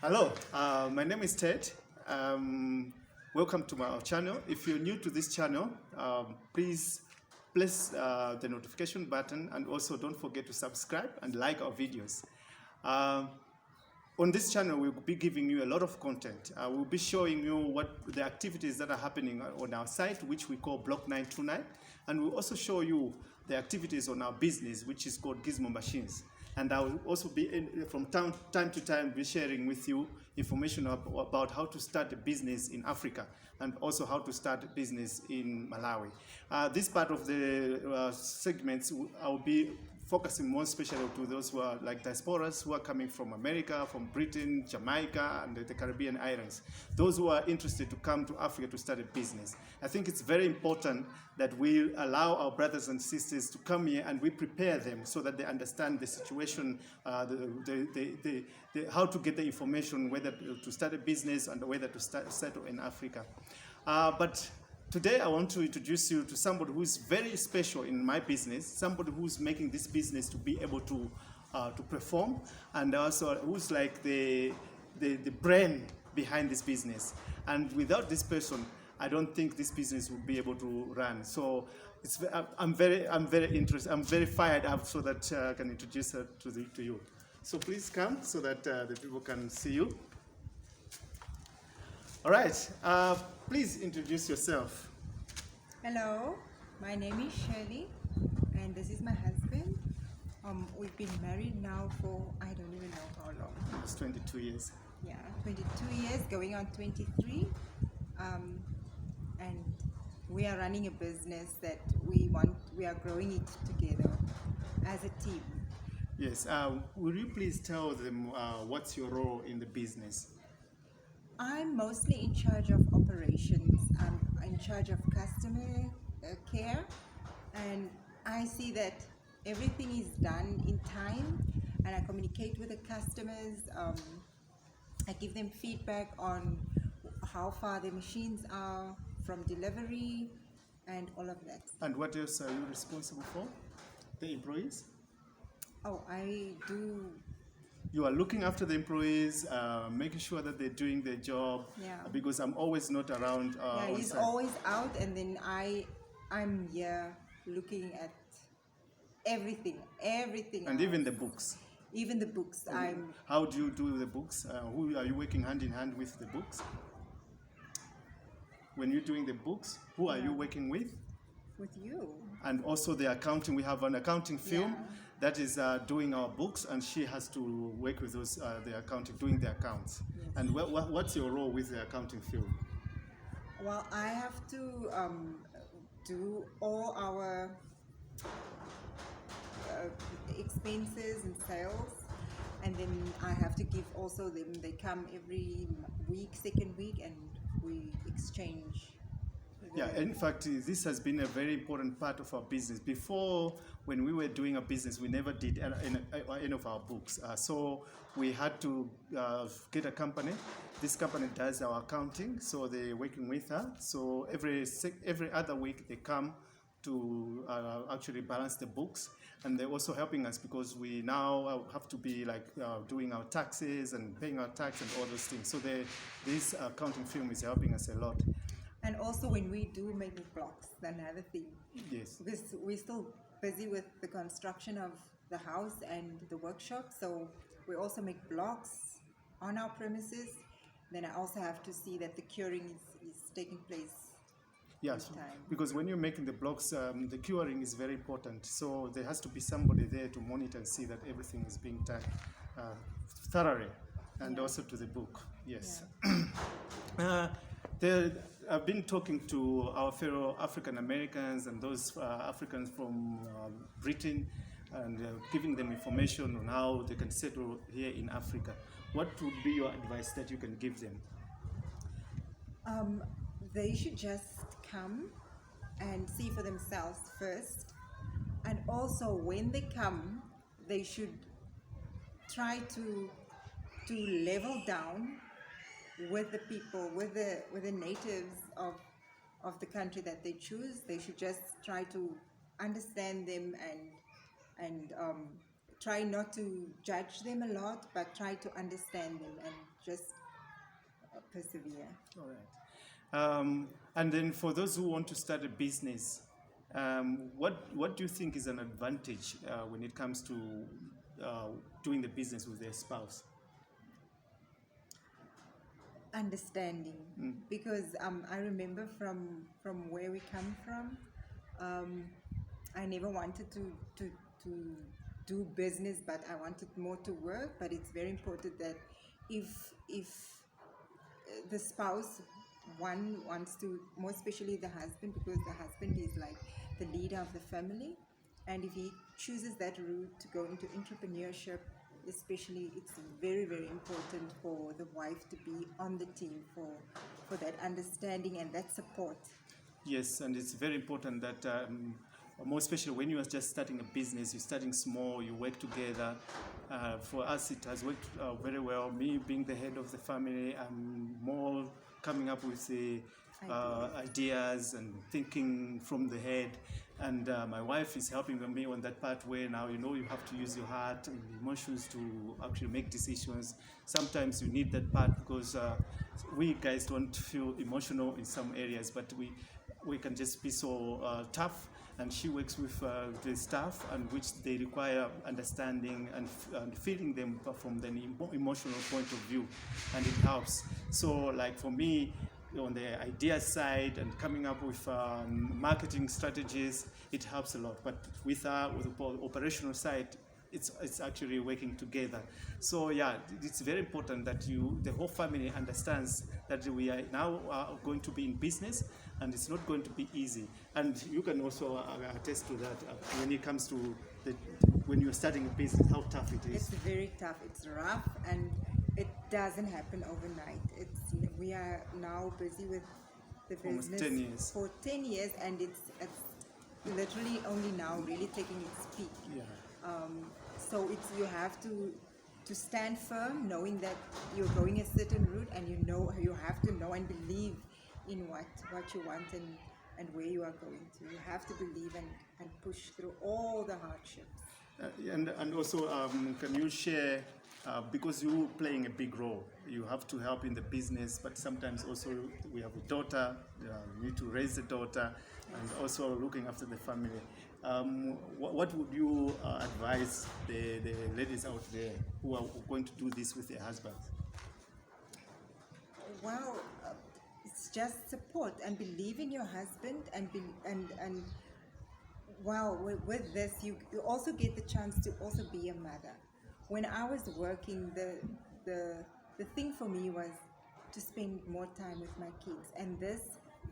Hello, my name is Ted. Welcome to our channel. If you're new to this channel, please press the notification button, and also don't forget to subscribe and like our videos. On this channel, we'll be giving you a lot of content. We'll be showing you what the activities that are happening on our site, which we call Block 929, and we'll also show you the activities on our business, which is called Gizmo Machines. And I will also be, from time to time, be sharing with you information about how to start a business in Africa, and also how to start a business in Malawi. This part of the segments, I will be focusing more especially to those who are like diasporas who are coming from America, from Britain, Jamaica, and the Caribbean islands. Those who are interested to come to Africa to start a business. I think it's very important that we allow our brothers and sisters to come here and we prepare them so that they understand the situation, how to get the information, whether to start a business and whether to settle in Africa. But today I want to introduce you to somebody who is very special in my business, somebody who's making this business to be able to perform, and also who's like the brain behind this business. And without this person, I don't think this business would be able to run. So I'm very interested. I'm very fired up so that I can introduce her to you. So please come so that the people can see you. All right. Please introduce yourself. Hello, my name is Shirley, and this is my husband. We've been married now for I don't even know how long. It's 22 years. Yeah, 22 years, going on 23. And we are running a business that we are growing it together as a team. Yes. Will you please tell them what's your role in the business? I'm mostly in charge of operations. I'm in charge of customer care, and I see that everything is done in time, and I communicate with the customers. I give them feedback on how far the machines are from delivery and all of that. And what else are you responsible for? The employees? Oh, I do. You are looking after the employees, making sure that they're doing their job. Yeah. Because I'm always not around. Yeah, he's always out, and then I'm here looking at everything. And else. even the books. Even the books. How do you do the books? Who are you working hand in hand with the books? When you're doing the books, who are you working with? With you. And also the accounting. We have an accounting firm that is doing our books, and she has to work with those the accounting, doing the accounts. Yes. And what's your role with the accounting firm? Well, I have to do all our expenses and sales, and then I have to give also them. They come every week, second week, and we exchange. Yeah, in fact, this has been a very important part of our business. Before, when we were doing a business, we never did any of our books. So we had to get a company. This company does our accounting, so they're working with her. So every other week they come to actually balance the books, and they're also helping us because we now have to be like doing our taxes and paying our tax and all those things. So this accounting firm is helping us a lot. And also when we do making blocks, another thing. Yes. Because we're still busy with the construction of the house and the workshop, so we also make blocks on our premises. Then I also have to see that the curing is taking place. Yes, because when you're making the blocks, the curing is very important. So there has to be somebody there to monitor and see that everything is being done thoroughly, and also to the book. Yes. Yeah. I've been talking to our fellow African Americans and those Africans from Britain, and giving them information on how they can settle here in Africa. What would be your advice that you can give them? They should just come and see for themselves first, and also when they come, they should try to level down with the people, with the natives of the country that they choose. They should just try to understand them and try not to judge them a lot, but try to understand them and just persevere. All right. And then for those who want to start a business, what do you think is an advantage when it comes to doing the business with their spouse? Understanding, because I remember from where we come from, I never wanted to do business, but I wanted more to work. But it's very important that if the spouse one wants to, more especially the husband, because the husband is like the leader of the family, and if he chooses that route to go into entrepreneurship, especially, it's very, very important for the wife to be on the team for that understanding and that support. Yes, and it's very important that, more especially when you are just starting a business, you're starting small, you work together. For us, it has worked very well. Me being the head of the family, I'm more coming up with the ideas and thinking from the head. And my wife is helping me on that part where now you have to use your heart and emotions to actually make decisions. Sometimes you need that part because we guys don't feel emotional in some areas, but we can just be so tough. And she works with the staff, and which they require understanding and feeling them from the emotional point of view, and it helps. So, like for me, on the idea side and coming up with marketing strategies, it helps a lot. But with the operational side, it's actually working together. So yeah, it's very important that the whole family understands that we are now going to be in business, and it's not going to be easy. And you can also attest to that when it comes to when you're starting a business, how tough it is. It's very tough. It's rough, and it doesn't happen overnight. We are now busy with the Almost business 10 years. for 10 years, and it's literally only now really taking its peak. Yeah. So you have to stand firm, knowing that you're going a certain route, and you have to know and believe in what you want and where you are going to. You have to believe and push through all the hardships. And also, can you share, because you're playing a big role, you have to help in the business, but sometimes also we have a daughter, you need to raise the daughter, and also looking after the family. What would you advise the ladies out there who are going to do this with their husbands? Well, it's just support and believe in your husband, and wow, with this you also get the chance to also be a mother. When I was working, the thing for me was to spend more time with my kids, and this,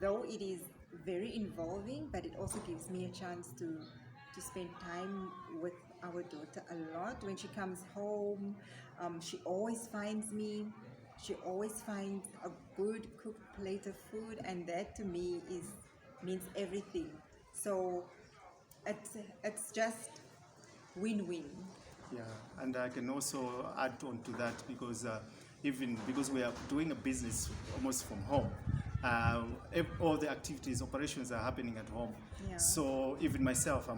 though it is very involving, but it also gives me a chance to spend time with our daughter a lot. When she comes home, she always finds me. She always finds a good cooked plate of food, and that to me means everything. So it's just win-win. Yeah, and I can also add on to that because even because we are doing a business almost from home, all the activities, operations are happening at home. Yeah. So even myself,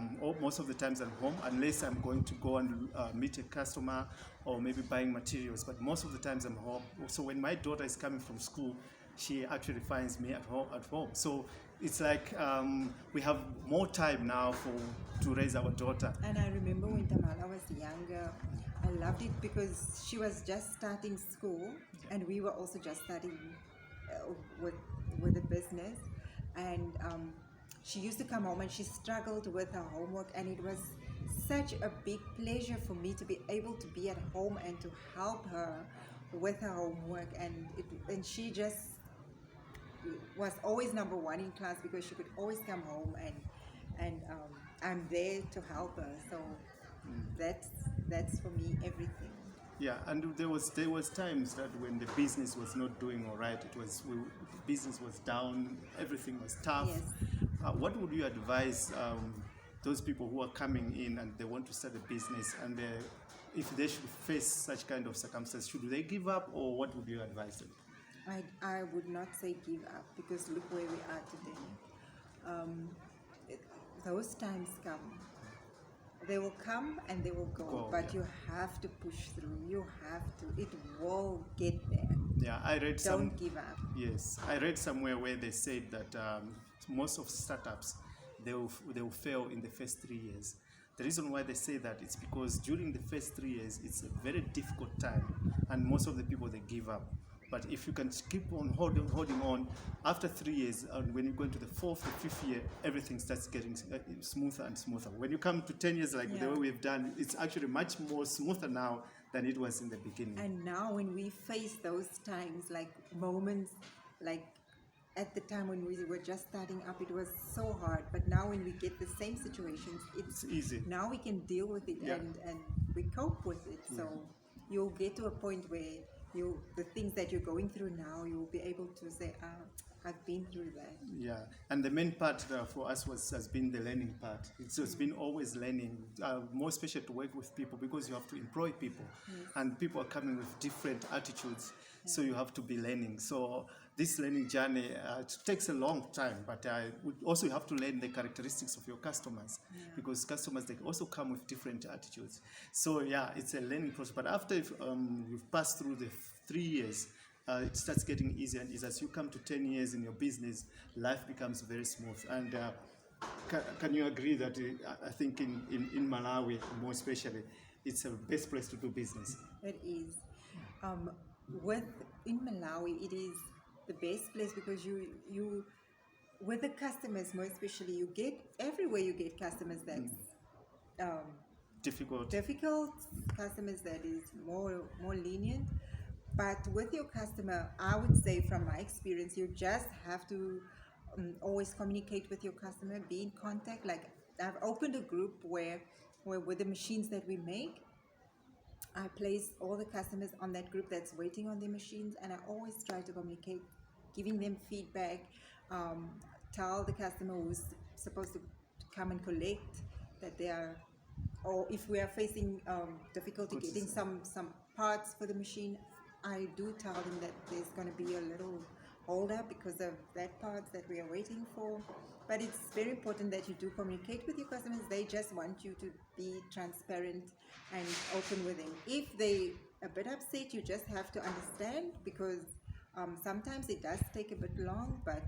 most of the times I'm home unless I'm going to go and meet a customer or maybe buying materials. But most of the times I'm home. So when my daughter is coming from school, she actually finds me at home. So it's like we have more time now to raise our daughter. And I remember when Tamala was younger, I loved it because she was just starting school, and we were also just starting with the business. And she used to come home and she struggled with her homework, and it was such a big pleasure for me to be able to be at home and to help her with her homework. And she just was always number one in class because she could always come home, and I'm there to help her. So that's for me everything. Yeah, and there was times that when the business was not doing all right, business was down, everything was tough. Yes. What would you advise those people who are coming in and they want to start a business, and if they should face such kind of circumstances, should they give up, or what would you advise them? I would not say give up, because look where we are today. Those times come They will come and they will go, but yeah. you have to push through. You have to. It will get there. Yeah, I read some. Don't give up. Yes, I read somewhere where they said that most of startups they will fail in the first 3 years. The reason why they say that is because during the first 3 years it's a very difficult time, and most of the people they give up. But if you can keep on holding on, after 3 years, and when you go into the fourth or fifth year, everything starts getting smoother and smoother. When you come to 10 years, like the way we've done, it's actually much more smoother now than it was in the beginning. And now when we face those times, like moments, like at the time when we were just starting up, it was so hard. But now when we get the same situations, it's easy. Now we can deal with it, and we cope with it. So you'll get to a point where the things that you're going through now, you'll be able to say, I've been through that. Yeah, and the main part for us has been the learning part. It's been always learning, more especially to work with people, because you have to employ people, and people are coming with different attitudes, so you have to be learning. So this learning journey it takes a long time, but also you have to learn the characteristics of your customers, because customers, they also come with different attitudes. So yeah, it's a learning process. But after you've passed through the 3 years, it starts getting easier and easier. As you come to 10 years in your business, life becomes very smooth. And can you agree that I think in Malawi, more especially, it's the best place to do business? It is. In Malawi, it is the best place because you with the customers, more especially, you get everywhere. You get customers that's Difficult customers that is more lenient. But with your customer, I would say from my experience, you just have to always communicate with your customer, be in contact. Like I've opened a group where with the machines that we make, I place all the customers on that group that's waiting on their machines, and I always try to communicate, giving them feedback, tell the customer who's supposed to come and collect that they are, or if we are facing difficulty getting some parts for the machine, I do tell them that there's going to be a little hold up because of that part that we are waiting for. But it's very important that you do communicate with your customers. They just want you to be transparent and open with them. If they a bit upset, you just have to understand, because sometimes it does take a bit long, but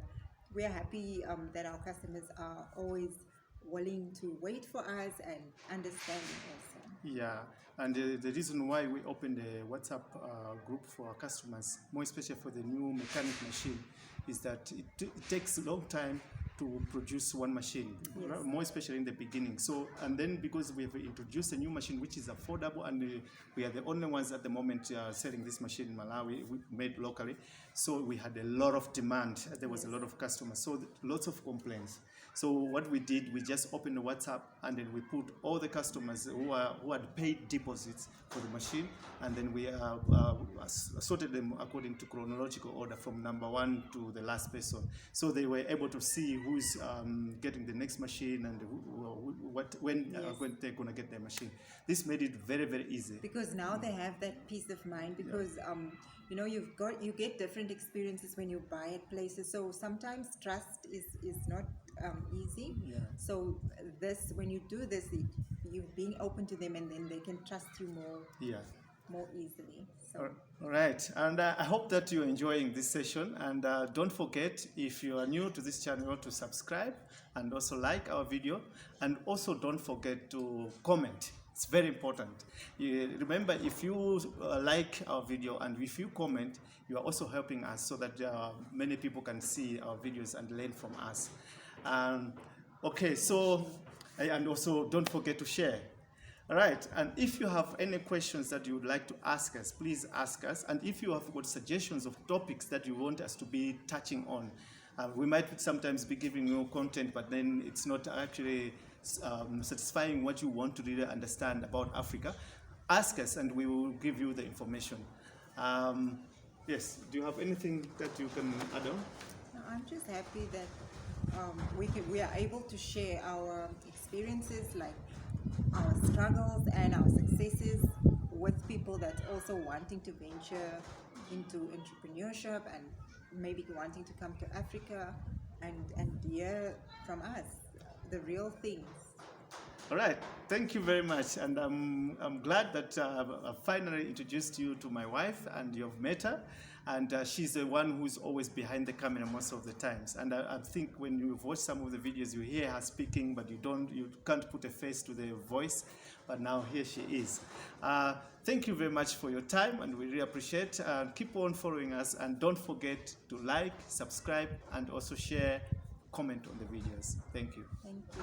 we are happy that our customers are always willing to wait for us and understanding also. Yeah, and the reason why we opened a WhatsApp group for our customers, more especially for the new mechanic machine, is that it takes a long time to produce one machine, more especially in the beginning. So, and then because we've introduced a new machine which is affordable, and we are the only ones at the moment selling this machine in Malawi, we made locally. So we had a lot of demand. There was a lot of customers, so lots of complaints. So what we did, we just opened the WhatsApp, and then we put all the customers who had paid deposits for the machine, and then we sorted them according to chronological order from number one to the last person. So they were able to see who's getting the next machine and when they're going to get their machine. This made it very, very easy. Because now they have that peace of mind, because you get different experiences when you buy at places. So sometimes trust is not easy. So when you do this, you're being open to them, and then they can trust you more easily. So. All right, and I hope that you're enjoying this session, and don't forget, if you are new to this channel, to subscribe and also like our video, and also don't forget to comment. It's very important. Remember, if you like our video and if you comment, you are also helping us, so that many people can see our videos and learn from us. Okay, so, and also don't forget to share. All right, and if you have any questions that you would like to ask us, please ask us. And if you have got suggestions of topics that you want us to be touching on, we might sometimes be giving you content, but then it's not actually satisfying what you want to really understand about Africa. Ask us, and we will give you the information. Yes, do you have anything that you can add on? No, I'm just happy that we are able to share our experiences, like our struggles and our successes, with people that's also wanting to venture into entrepreneurship and maybe wanting to come to Africa and hear from us the real things. All right, thank you very much, and I'm glad that I've finally introduced you to my wife, and you've met her, and she's the one who's always behind the camera most of the times. And I think when you've watched some of the videos, you hear her speaking, but you can't put a face to the voice. But now here she is. Thank you very much for your time, and we really appreciate. Keep on following us, and don't forget to like, subscribe, and also share, comment on the videos. Thank you. Thank you.